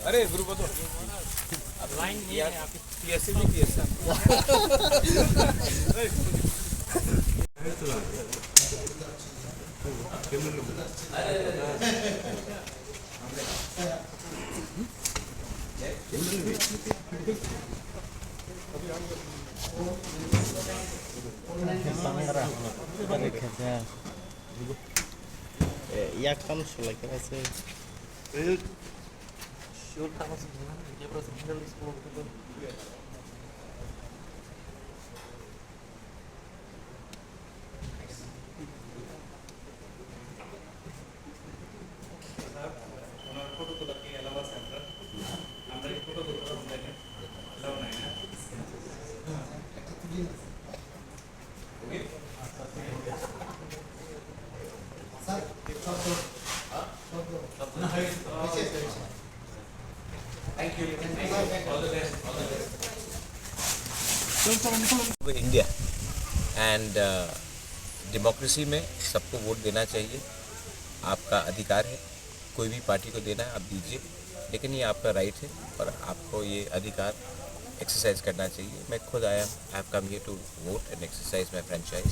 अरे ग्रुप तो लाइन नहीं है आपकी पीएससी भी PSC Yakam sulla classe. Sure, estamos ya procediendo India and democracy में सबको वोट देना चाहिए, आपका अधिकार है। कोई भी पार्टी को देना है आप दीजिए, लेकिन ये आपका राइट है और आपको ये अधिकार एक्सरसाइज करना चाहिए। मैं खुद I have come here to vote and exercise my franchise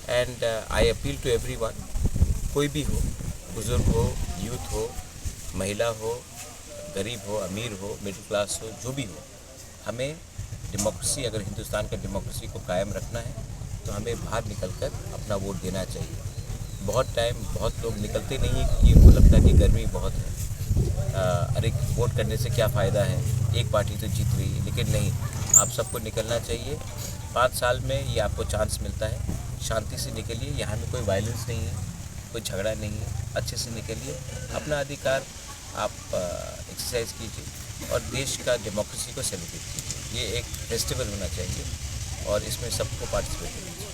and I appeal to everyone, कोई भी हो, बुजुर्ग हो, यूथ हो, महिला हो, गरीब हो, अमीर हो, मिडिल क्लास हो, जो भी हो, हमें डेमोक्रेसी, अगर हिंदुस्तान का डेमोक्रेसी को कायम रखना है तो हमें बाहर निकलकर अपना वोट देना चाहिए। बहुत लोग निकलते नहीं हैं क्योंकि उनको लगता है कि गर्मी बहुत है, अरे वोट करने से क्या फ़ायदा है, एक पार्टी तो जीत रही है। लेकिन नहीं, आप सबको निकलना चाहिए। 5 साल में ये आपको चांस मिलता है, शांति से निकलिए। यहाँ में कोई वायलेंस नहीं है, कोई झगड़ा नहीं है, अच्छे से निकलिए, अपना अधिकार आप एक्सरसाइज कीजिए और देश का डेमोक्रेसी को सेलिब्रेट कीजिए। ये एक फेस्टिवल होना चाहिए और इसमें सबको पार्टिसिपेट करना चाहिए।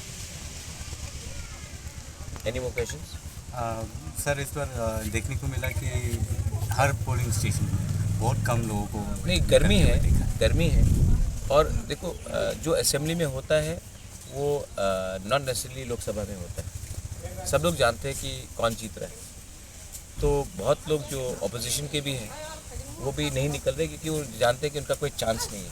Any more questions? सर, इस बार देखने को मिला कि हर पोलिंग स्टेशन में बहुत कम लोगों को नहीं, गर्मी है और देखो जो असेंबली में होता है वो नॉन नेसेसरली लोकसभा में होता है। सब लोग जानते हैं कि कौन जीत रहा है, तो बहुत लोग जो अपोजिशन के भी हैं वो भी नहीं निकल रहे क्योंकि वो जानते हैं कि उनका कोई चांस नहीं है।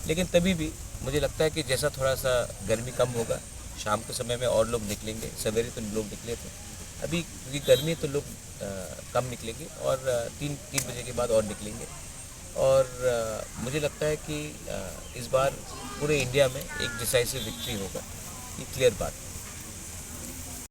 लेकिन तभी भी मुझे लगता है कि जैसा थोड़ा सा गर्मी कम होगा, शाम के समय में और लोग निकलेंगे। सवेरे तो लोग निकले थे, अभी क्योंकि गर्मी है तो लोग कम निकलेंगे और 3 बजे के बाद और निकलेंगे। और मुझे लगता है कि इस बार पूरे इंडिया में एक डिसाइसिव विक्ट्री होगा, ये क्लियर बात है।